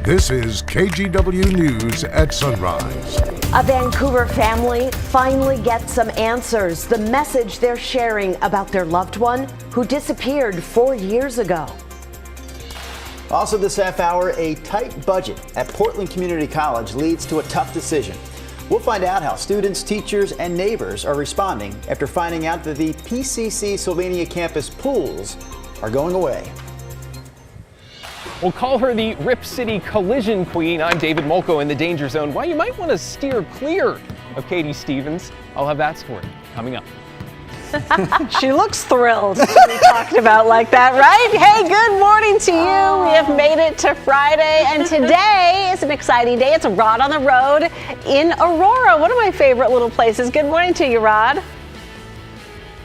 This is KGW News at Sunrise. A Vancouver family finally gets some answers. The message they're sharing about their loved one who disappeared 4 years ago. Also this half hour, a tight budget at Portland Community College leads to a tough decision. We'll find out how students, teachers, and neighbors are responding after finding out that the PCC Sylvania campus pools are going away. We'll call her the Rip City Collision Queen. I'm David Molko in the Danger Zone. Why you might want to steer clear of Katie Stevens. I'll have that story coming up. She looks thrilled to be talked about like that, right? Hey, good morning to you. We have made it to Friday, and today is an exciting day. It's a Rod on the Road in Aurora, one of my favorite little places. Good morning to you, Rod.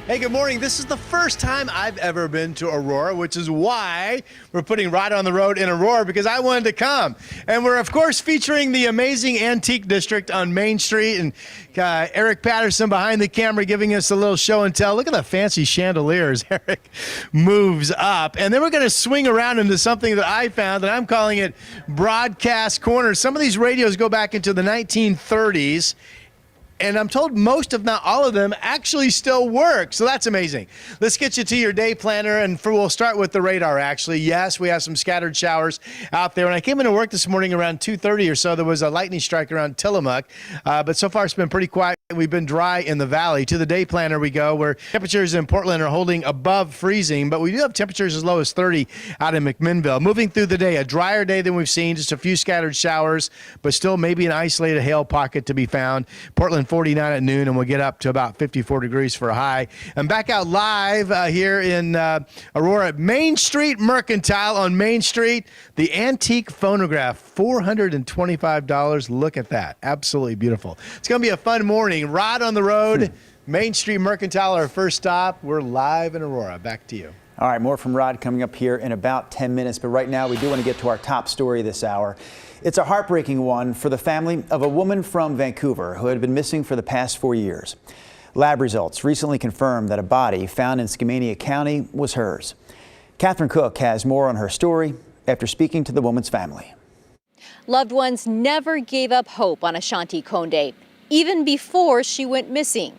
Hey, good morning. This is the first time I've ever been to Aurora, which is why we're putting Rod on the Road in Aurora, because I wanted to come. And we're, of course, featuring the amazing Antique District on Main Street, and Eric Patterson behind the camera giving us a little show and tell. Look at the fancy chandeliers Eric moves up. And then we're going to swing around into something that I found, and I'm calling it Broadcast Corner. Some of these radios go back into the 1930s. And I'm told most, if not all of them, actually still work. So that's amazing. Let's get you to your day planner. And we'll start with the radar, actually. Yes, we have some scattered showers out there. When I came into work this morning around 2:30 or so, there was a lightning strike around Tillamook. But so far, it's been pretty quiet. We've been dry in the valley. To the day planner we go, where temperatures in Portland are holding above freezing. But we do have temperatures as low as 30 out in McMinnville. Moving through the day, a drier day than we've seen. Just a few scattered showers, but still maybe an isolated hail pocket to be found. Portland 49 at noon, and we'll get up to about 54 degrees for a high. And back out live here in Aurora, Main Street Mercantile on Main Street. The antique phonograph, $425. Look at that. Absolutely beautiful. It's going to be a fun morning. Rod on the Road, Main Street Mercantile, our first stop. We're live in Aurora. Back to you. All right, more from Rod coming up here in about 10 minutes. But right now, we do want to get to our top story this hour. It's a heartbreaking one for the family of a woman from Vancouver who had been missing for the past 4 years. Lab results recently confirmed that a body found in Skamania County was hers. Catherine Cook has more on her story after speaking to the woman's family. Loved ones never gave up hope on Ashanti Konde, even before she went missing.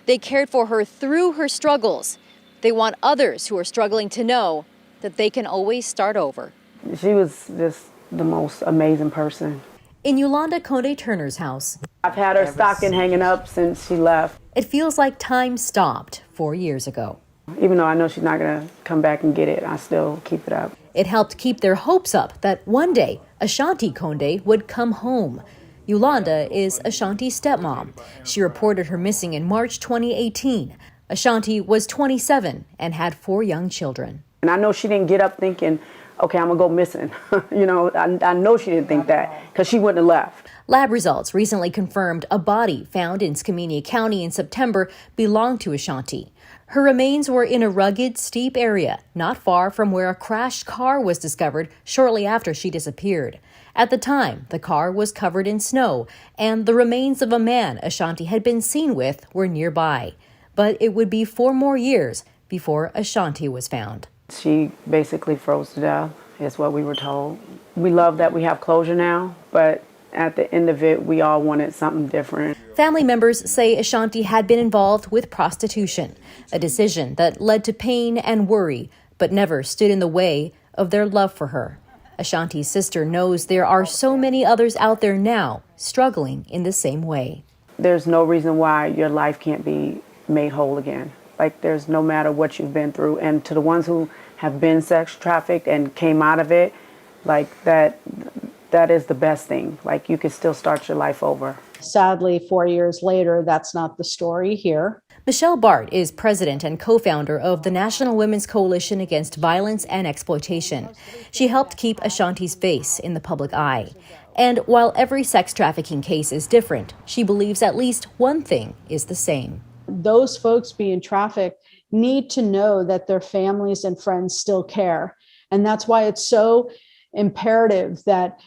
They cared for her through her struggles. They want others who are struggling to know that they can always start over. She was just the most amazing person. In Yolanda Konde Turner's house, I've had her stocking hanging up since she left. it feels like time stopped 4 years ago. Even though I know she's not going to come back and get it, I still keep it up. It helped keep their hopes up that one day Ashanti Konde would come home. Yolanda is Ashanti's stepmom. She reported her missing in March 2018. Ashanti was 27 and had 4 young children. And I know she didn't get up thinking, okay, I'm going to go missing. I know she didn't think that because she wouldn't have left. Lab results recently confirmed a body found in Skamania County in September belonged to Ashanti. Her remains were in a rugged, steep area, not far from where a crashed car was discovered shortly after she disappeared. At the time, the car was covered in snow, and the remains of a man Ashanti had been seen with were nearby. But it would be 4 more years before Ashanti was found. She basically froze to death, is what we were told. We love that we have closure now, but at the end of it, we all wanted something different. Family members say Ashanti had been involved with prostitution, a decision that led to pain and worry, but never stood in the way of their love for her. Ashanti's sister knows there are so many others out there now struggling in the same way. There's no reason why your life can't be made whole again. Like, there's no matter what you've been through. And to the ones who have been sex trafficked and came out of it, like that is the best thing. Like, you can still start your life over. Sadly, 4 years later, that's not the story here. Michelle Bart is president and co-founder of the National Women's Coalition Against Violence and Exploitation. She helped keep Ashanti's face in the public eye. And while every sex trafficking case is different, she believes at least one thing is the same. Those folks being trafficked need to know that their families and friends still care. And that's why it's so imperative that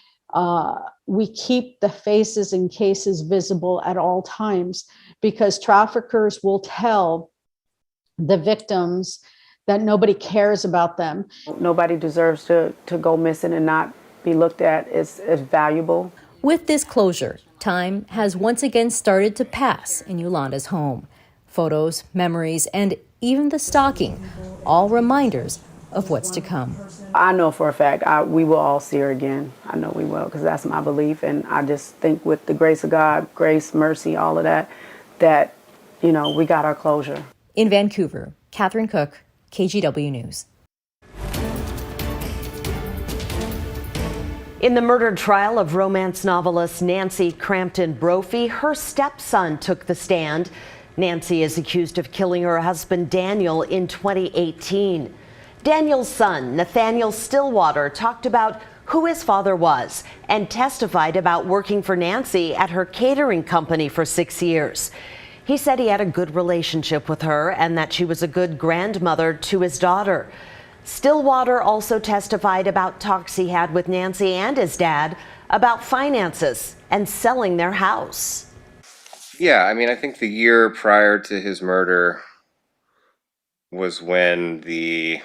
we keep the faces and cases visible at all times, because traffickers will tell the victims that nobody cares about them. Nobody deserves to go missing and not be looked at as valuable. With this closure, time has once again started to pass in Yolanda's home. Photos, memories, and even the stalking, all reminders of what's to come. I know for a fact we will all see her again. I know we will, because that's my belief. And I just think with the grace of God, grace, mercy, all of that, that, you know, we got our closure. In Vancouver, Catherine Cook, KGW News. In the murder trial of romance novelist Nancy Crampton Brophy, her stepson took the stand. Nancy is accused of killing her husband Daniel in 2018. Daniel's son, Nathaniel Stillwater, talked about who his father was and testified about working for Nancy at her catering company for 6 years. He said he had a good relationship with her and that she was a good grandmother to his daughter. Stillwater also testified about talks he had with Nancy and his dad about finances and selling their house. Yeah, I mean, I think the year prior to his murder was when the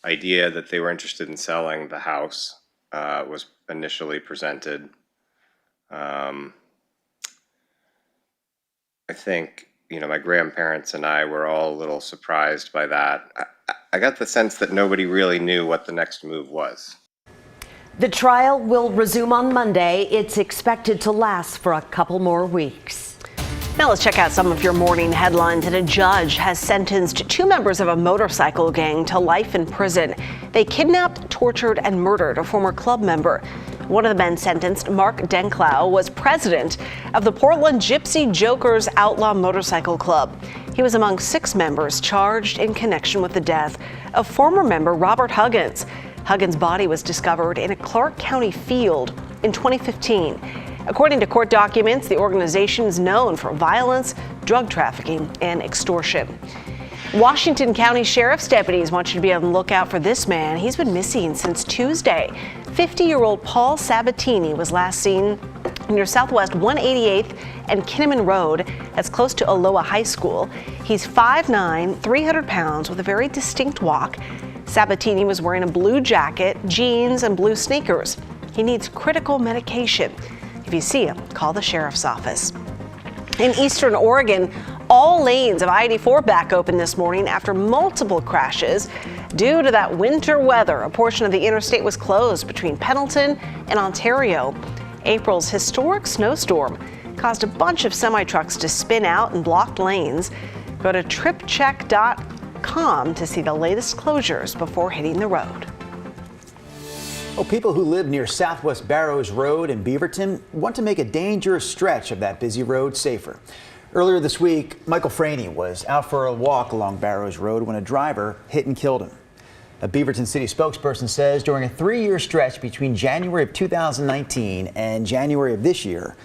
idea that they were interested in selling the house was initially presented. I think, you know, my grandparents and I were all a little surprised by that. I got the sense that nobody really knew what the next move was. The trial will resume on Monday. It's expected to last for a couple more weeks. Now let's check out some of your morning headlines. And a judge has sentenced 2 members of a motorcycle gang to life in prison. They kidnapped, tortured, and murdered a former club member. One of the men sentenced, Mark Denklau, was president of the Portland Gypsy Jokers Outlaw Motorcycle Club. He was among 6 members charged in connection with the death of former member Robert Huggins. Huggins' body was discovered in a Clark County field in 2015. According to court documents, the organization is known for violence, drug trafficking, and extortion. Washington County Sheriff's deputies want you to be on the lookout for this man. He's been missing since Tuesday. 50-year-old Paul Sabatini was last seen near Southwest 188th and Kinnaman Road. That's close to Aloha High School. He's 5'9", 300 pounds with a very distinct walk. Sabatini was wearing a blue jacket, jeans, and blue sneakers. He needs critical medication. If you see him, call the sheriff's office. In eastern Oregon, all lanes of I-84 back open this morning after multiple crashes. Due to that winter weather, a portion of the interstate was closed between Pendleton and Ontario. April's historic snowstorm caused a bunch of semi-trucks to spin out and blocked lanes. Go to tripcheck.com to see the latest closures before hitting the road. Well, people who live near Southwest Barrows Road in Beaverton want to make a dangerous stretch of that busy road safer. Earlier this week, Michael Franey was out for a walk along Barrows Road when a driver hit and killed him. A Beaverton City spokesperson says during a 3-year stretch between January of 2019 and January of this year,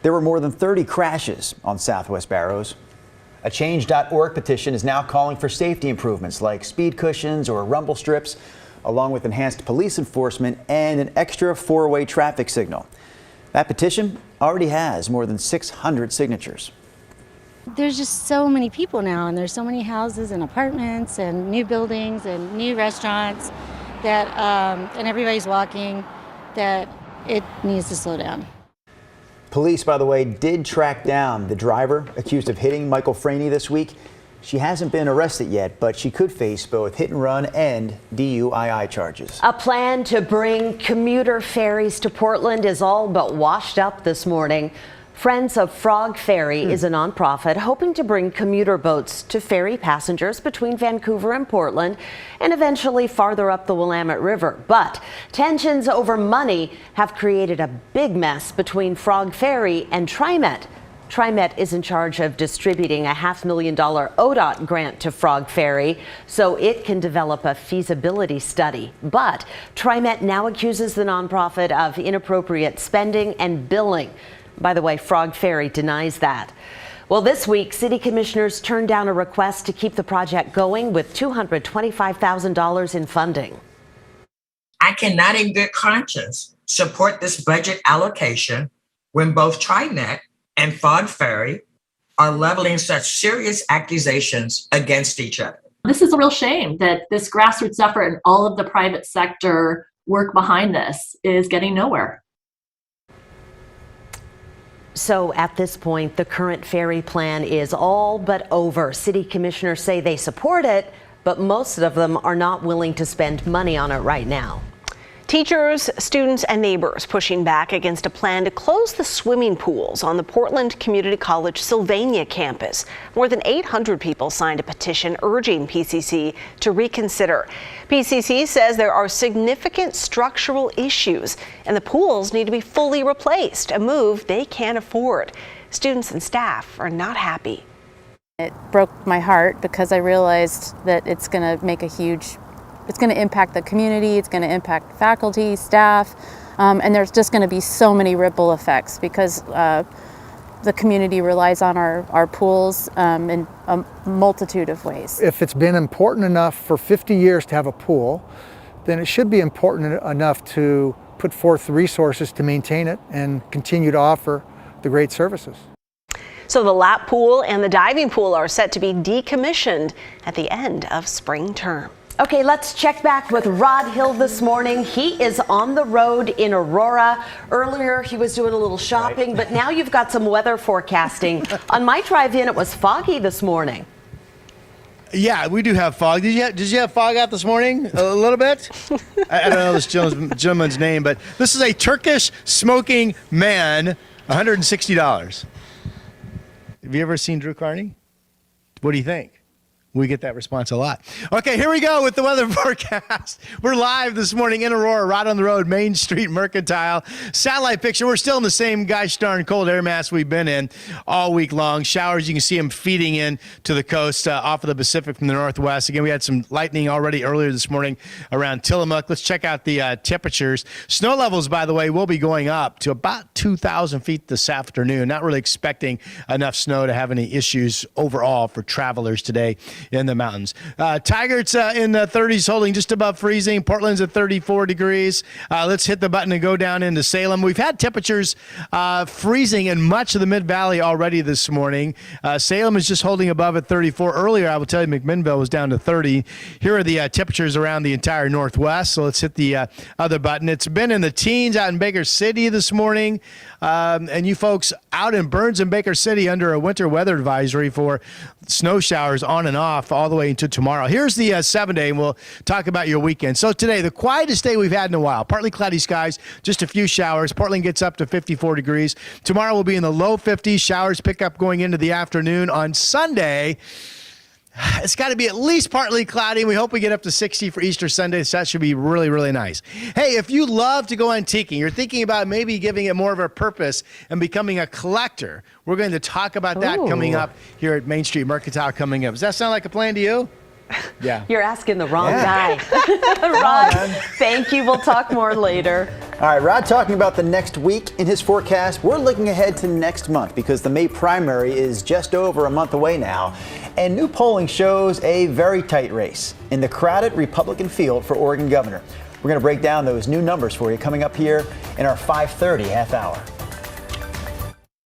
there were more than 30 crashes on Southwest Barrows. A Change.org petition is now calling for safety improvements like speed cushions or rumble strips, along with enhanced police enforcement and an extra 4-way traffic signal. That petition already has more than 600 signatures. There's just so many people now, and there's so many houses and apartments and new buildings and new restaurants that, and everybody's walking, that it needs to slow down. Police, by the way, did track down the driver accused of hitting Michael Franey this week. She hasn't been arrested yet, but she could face both hit and run and DUI charges. A plan to bring commuter ferries to Portland is all but washed up this morning. Friends of Frog Ferry is a nonprofit hoping to bring commuter boats to ferry passengers between Vancouver and Portland and eventually farther up the Willamette River. But tensions over money have created a big mess between Frog Ferry and TriMet. TriMet is in charge of distributing a $500,000 ODOT grant to Frog Ferry so it can develop a feasibility study. But TriMet now accuses the nonprofit of inappropriate spending and billing. By the way, Frog Ferry denies that. Well, this week, city commissioners turned down a request to keep the project going with $225,000 in funding. I cannot in good conscience support this budget allocation when both TriMet and Frog Ferry are leveling such serious accusations against each other. This is a real shame that this grassroots effort and all of the private sector work behind this is getting nowhere. So at this point, the current ferry plan is all but over. City commissioners say they support it, but most of them are not willing to spend money on it right now. Teachers, students, and neighbors pushing back against a plan to close the swimming pools on the Portland Community College Sylvania campus. More than 800 people signed a petition urging PCC to reconsider. PCC says there are significant structural issues and the pools need to be fully replaced, a move they can't afford. Students and staff are not happy. It broke my heart because I realized that it's going to make it's going to impact the community, it's going to impact faculty, staff, and there's just going to be so many ripple effects because the community relies on our pools in a multitude of ways. If it's been important enough for 50 years to have a pool, then it should be important enough to put forth the resources to maintain it and continue to offer the great services. So the lap pool and the diving pool are set to be decommissioned at the end of spring term. Okay, let's check back with Rod Hill this morning. He is on the road in Aurora. Earlier, he was doing a little shopping, but now you've got some weather forecasting. On my drive in, it was foggy this morning. Yeah, we do have fog. Did you have fog out this morning? A little bit? I don't know this gentleman's name, but this is a Turkish smoking man, $160. Have you ever seen Drew Carney? What do you think? We get that response a lot. Okay, here we go with the weather forecast. We're live this morning in Aurora, right on the road, Main Street Mercantile. Satellite picture, we're still in the same gosh darn cold air mass we've been in all week long. Showers, you can see them feeding in to the coast off of the Pacific from the northwest. Again, we had some lightning already earlier this morning around Tillamook. Let's check out the temperatures. Snow levels, by the way, will be going up to about 2,000 feet this afternoon. Not really expecting enough snow to have any issues overall for travelers today in the mountains. Tigard's in the 30s, holding just above freezing. Portland's at 34 degrees. Let's hit the button and go down into Salem. We've had temperatures freezing in much of the Mid-Valley already this morning. Salem is just holding above at 34. Earlier, I will tell you, McMinnville was down to 30. Here are the temperatures around the entire Northwest. So let's hit the other button. It's been in the teens out in Baker City this morning. And you folks out in Burns and Baker City under a winter weather advisory for snow showers on and off all the way into tomorrow. Here's the 7-day, and we'll talk about your weekend. So today, the quietest day we've had in a while. Partly cloudy skies, just a few showers. Portland gets up to 54 degrees. Tomorrow will be in the low 50s. Showers pick up going into the afternoon. On Sunday, it's got to be at least partly cloudy. We hope we get up to 60 for Easter Sunday, so that should be really, really nice. Hey, if you love to go antiquing, you're thinking about maybe giving it more of a purpose and becoming a collector, we're going to talk about that coming up here at Main Street Mercantile coming up. Does that sound like a plan to you? Yeah. You're asking the wrong guy. Rod, thank you. We'll talk more later. All right, Rod talking about the next week in his forecast. We're looking ahead to next month because the May primary is just over a month away now. And new polling shows a very tight race in the crowded Republican field for Oregon governor. We're going to break down those new numbers for you coming up here in our 5:30 half hour.